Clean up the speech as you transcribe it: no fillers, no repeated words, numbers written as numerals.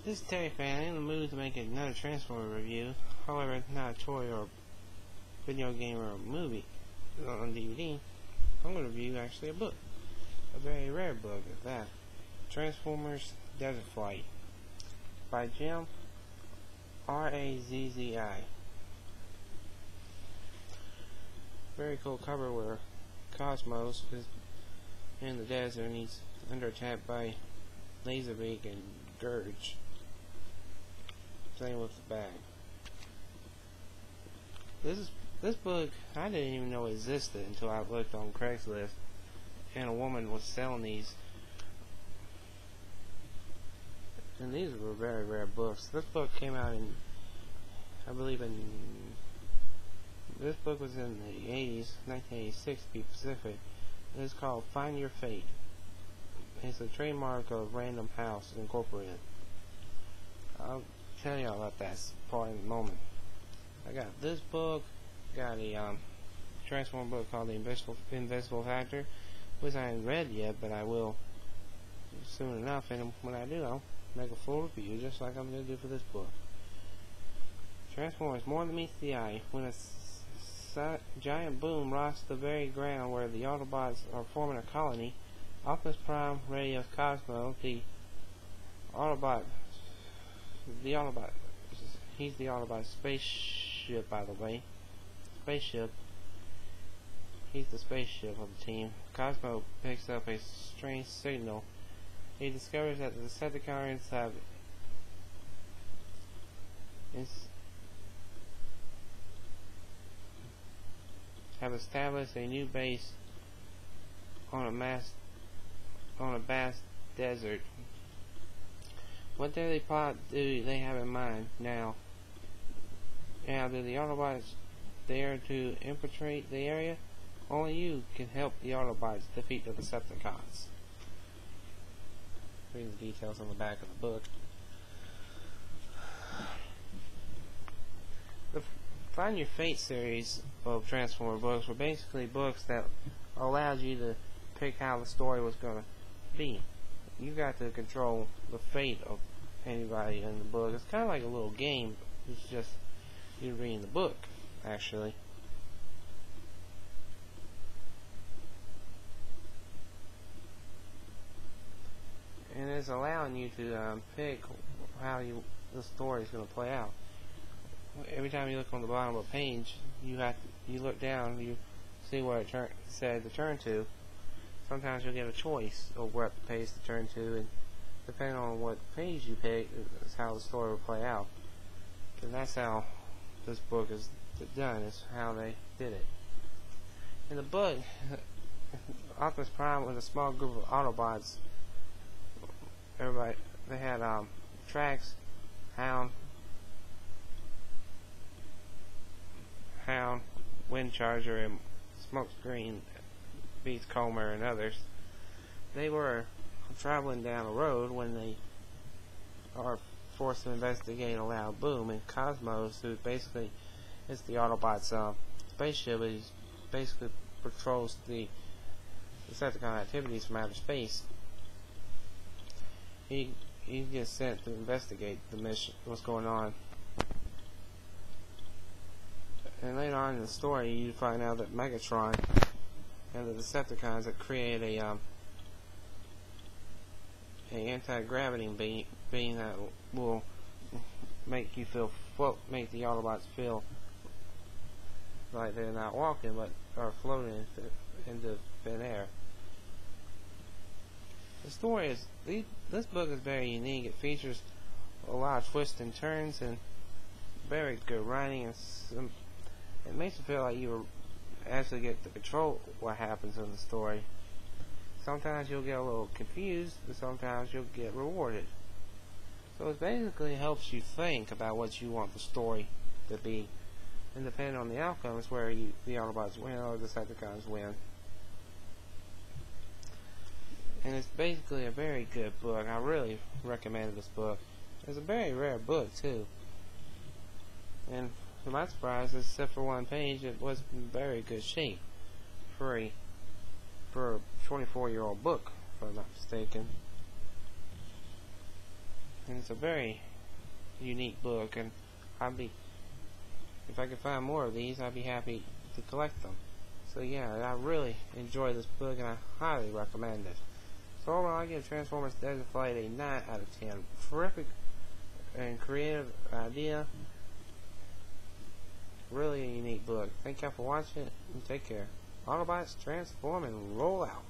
This is Terry fan. I'm in the mood to make another Transformer review. However, not a toy or video game or movie on DVD. I'm going to review actually a book. A very rare book at that. Transformers Desert Flight by Jim Razzi. Very cool cover where Cosmos is in the desert and he's under attack by Laserbeak and Gurge. Same with the bag. This book I didn't even know existed until I looked on Craigslist, and a woman was selling these. And these were very rare books. This book came out in, I believe this book was in the 80s, 1986 to be specific. It's called Find Your Fate. It's a trademark of Random House Incorporated. I'll tell y'all about that part in a moment. I got this book, got a Transformer book called The Invisible Factor, which I haven't read yet, but I will soon enough, and when I do, I'll make a full review, just like I'm going to do for this book. Transformers more than meets the eye. When a giant boom rocks the very ground where the Autobots are forming a colony, Optimus Prime radios Cosmo, he's the Autobot spaceship, by the way. He's the spaceship of the team. Cosmo picks up a strange signal. He discovers that the Decepticons have established a new base on a vast desert. What deadly plot do they have in mind now? Now, do the Autobots dare to infiltrate the area? Only you can help the Autobots defeat the Decepticons. Read the details on the back of the book. The Find Your Fate series of Transformer books were basically books that allowed you to pick how the story was going to be. You got to control the fate of anybody in the book. It's kind of like a little game. It's just you reading the book, actually. And it's allowing you to pick how the story is going to play out. Every time you look on the bottom of a page, you look down, you see where it said to turn to. Sometimes you'll get a choice of what page to turn to, and depending on what page you pick, is how the story will play out. And that's how this book is done. Is how they did it. In the book, Optimus Prime was a small group of Autobots. They had Trax, Hound, Windcharger, and Smokescreen, Beastcomber, and others. They were traveling down a road when they are forced to investigate a loud boom, and Cosmos, who basically is the Autobots' spaceship, he basically patrols the Decepticon activities from outer space. He gets sent to investigate the mission, what's going on. And later on in the story, you find out that Megatron and the Decepticons have created a anti-gravity beam that will make the Autobots feel like they're not walking but are floating into thin air. The story is this book is very unique. It features a lot of twists and turns and very good writing, and it makes you feel like you actually get to control what happens in the story. Sometimes you'll get a little confused, but sometimes you'll get rewarded. So it basically helps you think about what you want the story to be, and depending on the outcomes, where the Autobots win or the Decepticons win. And it's basically a very good book. I really recommend this book. It's a very rare book too. And to my surprise, except for one page, it was in very good shape for a 24-year-old book, if I'm not mistaken. and it's a very unique book, and if I could find more of these, I'd be happy to collect them. So yeah, I really enjoy this book, and I highly recommend it. So overall, I give Transformers Desert Flight a 9 out of 10. Terrific and creative idea. Really a unique book. Thank y'all for watching it, and take care. Autobots, transform and roll out.